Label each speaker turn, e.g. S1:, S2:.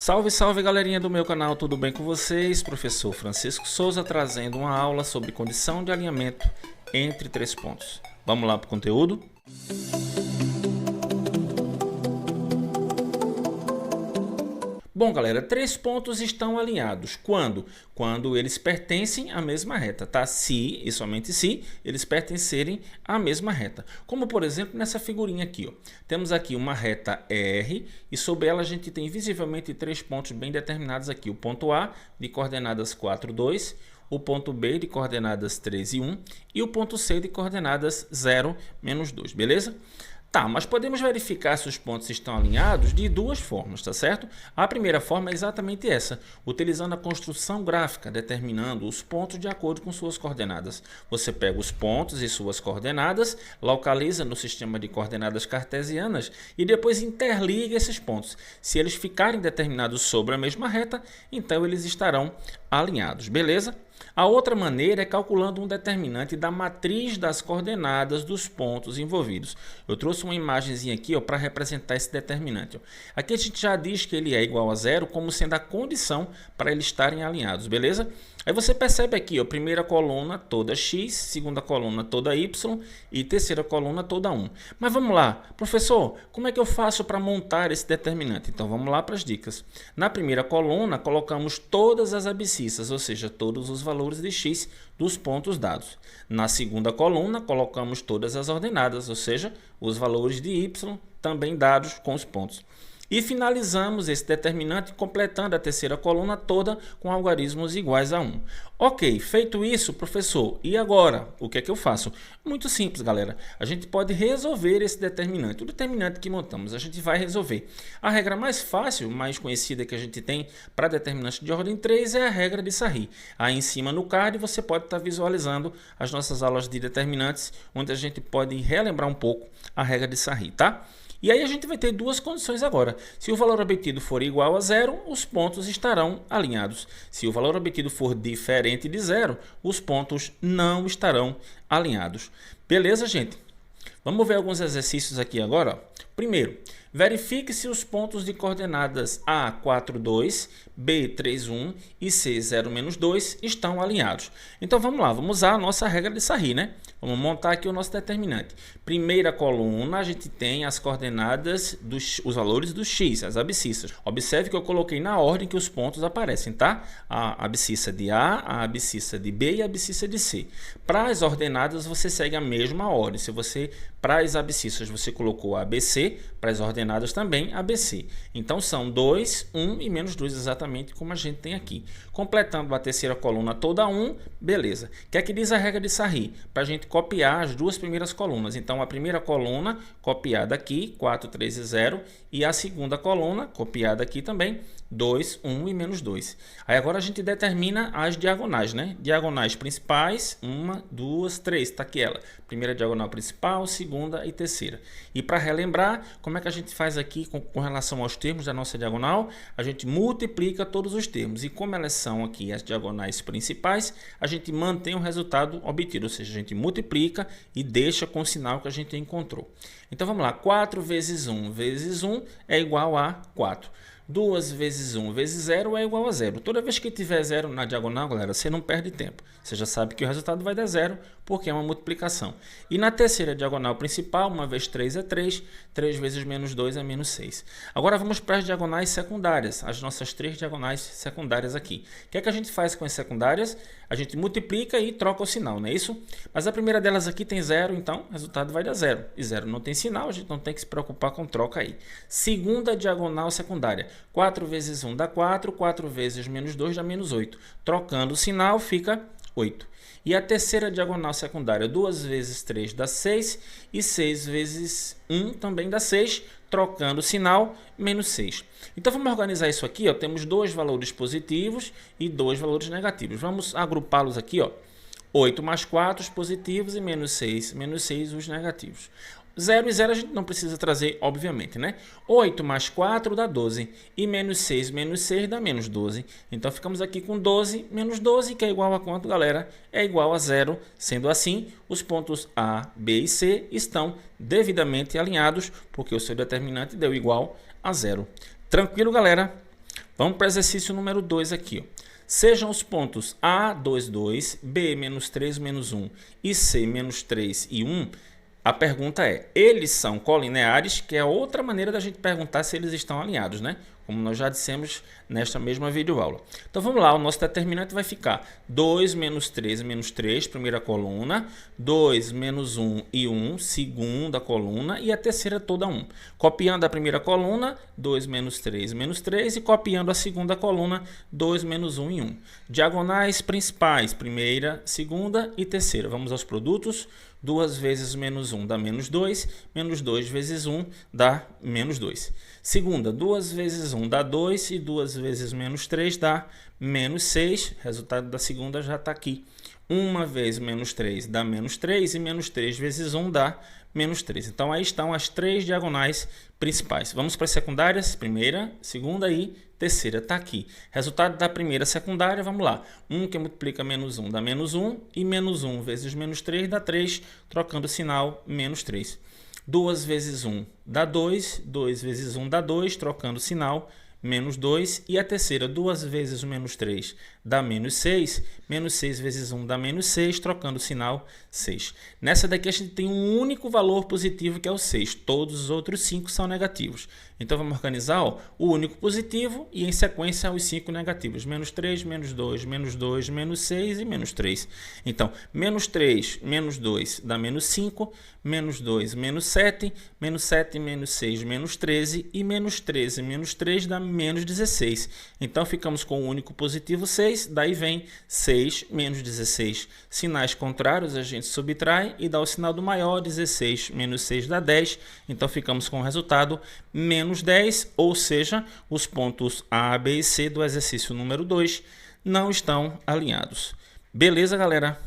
S1: Salve, salve galerinha do meu canal, tudo bem com vocês? Professor Francisco Souza trazendo uma aula sobre condição de alinhamento entre três pontos. Vamos lá para o conteúdo? Bom, galera, três pontos estão alinhados. Quando? Quando eles pertencem à mesma reta, tá? Se, e somente se, eles pertencerem à mesma reta. Como, por exemplo, nessa figurinha aqui, ó. Temos aqui uma reta R e sobre ela a gente tem visivelmente três pontos bem determinados aqui. O ponto A de coordenadas 4, 2, o ponto B de coordenadas 3 e 1 e o ponto C de coordenadas 0, menos 2, beleza? Tá, mas podemos verificar se os pontos estão alinhados de duas formas, tá certo? A primeira forma é exatamente essa, utilizando a construção gráfica, determinando os pontos de acordo com suas coordenadas. Você pega os pontos e suas coordenadas, localiza no sistema de coordenadas cartesianas e depois interliga esses pontos. Se eles ficarem determinados sobre a mesma reta, então eles estarão alinhados, beleza? A outra maneira é calculando um determinante da matriz das coordenadas dos pontos envolvidos. Eu trouxe uma imagenzinha aqui para representar esse determinante. Ó. Aqui a gente já diz que ele é igual a zero como sendo a condição para eles estarem alinhados, beleza? Aí você percebe aqui, ó, primeira coluna toda x, segunda coluna toda y e terceira coluna toda 1. Mas vamos lá, professor, como é que eu faço para montar esse determinante? Então vamos lá para as dicas. Na primeira coluna colocamos todas as abscissas, ou seja, todos os valores de x dos pontos dados. Na segunda coluna colocamos todas as ordenadas, ou seja, os valores de y também dados com os pontos. E finalizamos esse determinante completando a terceira coluna toda com algarismos iguais a 1. Ok, feito isso, professor, e agora? O que é que eu faço? Muito simples, galera. A gente pode resolver esse determinante. O determinante que montamos, a gente vai resolver. A regra mais fácil, mais conhecida que a gente tem para determinante de ordem 3 é a regra de Sarry. Aí em cima no card você pode estar visualizando as nossas aulas de determinantes, onde a gente pode relembrar um pouco a regra de Sarry, tá? E aí a gente vai ter duas condições agora. Se o valor obtido for igual a zero, os pontos estarão alinhados. Se o valor obtido for diferente de zero, os pontos não estarão alinhados. Beleza, gente? Vamos ver alguns exercícios aqui agora. Primeiro, verifique se os pontos de coordenadas A, 4, 2, B, 3, 1 e C, 0, menos 2 estão alinhados. Então vamos lá, vamos usar a nossa regra de Sarry, né? Vamos montar aqui o nosso determinante. Primeira coluna, a gente tem as coordenadas, os valores do x, as abscissas. Observe que eu coloquei na ordem que os pontos aparecem, tá? A abscissa de A, a abscissa de B e a abscissa de C. Para as ordenadas, você segue a mesma ordem. Se você, para as abscissas, você colocou ABC, para as ordenadas também ABC. Então são 2, 1 e menos 2, exatamente como a gente tem aqui. Completando a terceira coluna toda 1, beleza. O que é que diz a regra de Sarry? Para a gente copiar as duas primeiras colunas. Então a primeira coluna copiada aqui, 4, 3 e 0. E a segunda coluna copiada aqui também, 2, 1 e menos 2. Aí agora a gente determina as diagonais, né? Diagonais principais, 1, 2, 3, está aqui ela. Primeira diagonal principal, segunda e terceira. E para relembrar, como é que a gente faz aqui com relação aos termos da nossa diagonal? A gente multiplica todos os termos. E como elas são aqui as diagonais principais, a gente mantém o resultado obtido. Ou seja, a gente multiplica e deixa com o sinal que a gente encontrou. Então vamos lá, 4 vezes 1 vezes 1 é igual a 4. 2 vezes 1 vezes 0 é igual a 0. Toda vez que tiver 0 na diagonal, galera, você não perde tempo. Você já sabe que o resultado vai dar 0, porque é uma multiplicação. E na terceira diagonal principal, 1 vezes 3 é 3, 3 vezes menos 2 é menos 6. Agora vamos para as diagonais secundárias, as nossas três diagonais secundárias aqui. O que é que a gente faz com as secundárias? A gente multiplica e troca o sinal, não é isso? Mas a primeira delas aqui tem 0, então o resultado vai dar 0. E 0 não tem sinal, a gente não tem que se preocupar com troca aí. Segunda diagonal secundária. 4 vezes 1 dá 4, 4 vezes menos 2 dá menos 8. Trocando o sinal fica 8. E a terceira diagonal secundária, 2 vezes 3 dá 6 e 6 vezes 1 também dá 6, trocando o sinal, menos 6. Então vamos organizar isso aqui, ó. Temos dois valores positivos e dois valores negativos. Vamos agrupá-los aqui, ó. 8 mais 4 os positivos e menos 6 os negativos. 0 e 0 a gente não precisa trazer, obviamente, né? 8 mais 4 dá 12. E menos 6 dá menos 12. Então, ficamos aqui com 12 menos 12, que é igual a quanto, galera? É igual a 0. Sendo assim, os pontos A, B e C estão devidamente alinhados, porque o seu determinante deu igual a 0. Tranquilo, galera? Vamos para o exercício número 2 aqui. Ó. Sejam os pontos A, 2, 2, B, menos 3, menos 1 e C, menos 3 e 1. A pergunta é, eles são colineares, que é outra maneira da gente perguntar se eles estão alinhados, né? Como nós já dissemos nesta mesma videoaula. Então vamos lá, o nosso determinante vai ficar 2 menos 3 menos 3, primeira coluna, 2 menos 1 e 1, segunda coluna, e a terceira toda 1. Copiando a primeira coluna, 2 menos 3 menos 3, e copiando a segunda coluna, 2 menos 1 e 1. Diagonais principais, primeira, segunda e terceira. Vamos aos produtos. 2 vezes menos 1 dá menos 2 vezes 1 dá menos 2. Segunda, 2 vezes 1 dá 2 e 2 vezes menos 3 dá menos 6. Resultado da segunda já está aqui. 1 vezes menos 3 dá menos 3 e menos 3 vezes 1 dá menos 3. Então aí estão as três diagonais principais. Vamos para as secundárias, primeira, segunda e terceira. Está aqui. Resultado da primeira secundária, vamos lá. 1 que multiplica menos 1 dá menos 1 e menos 1 vezes menos 3 dá 3, trocando o sinal, menos 3. 2 vezes 1 dá 2, 2 vezes 1 dá 2, trocando o sinal, menos 2, e a terceira, 2 vezes menos 3 dá menos 6 vezes 1 dá menos 6, trocando o sinal, 6. Nessa daqui a gente tem um único valor positivo, que é o 6, todos os outros 5 são negativos. Então vamos organizar ó, o único positivo e em sequência os 5 negativos, menos 3, menos 2, menos 2, menos 6 e menos 3. Então, menos 3, menos 2 dá menos 5, menos 2, menos 7, menos 7, menos 6, menos 13 e menos 13, menos 3 dá menos 16. Então ficamos com o único positivo 6, daí vem 6 menos 16. Sinais contrários a gente subtrai e dá o sinal do maior, 16 menos 6 dá 10. Então ficamos com o resultado menos 10, ou seja, os pontos A, B e C do exercício número 2 não estão alinhados. Beleza, galera?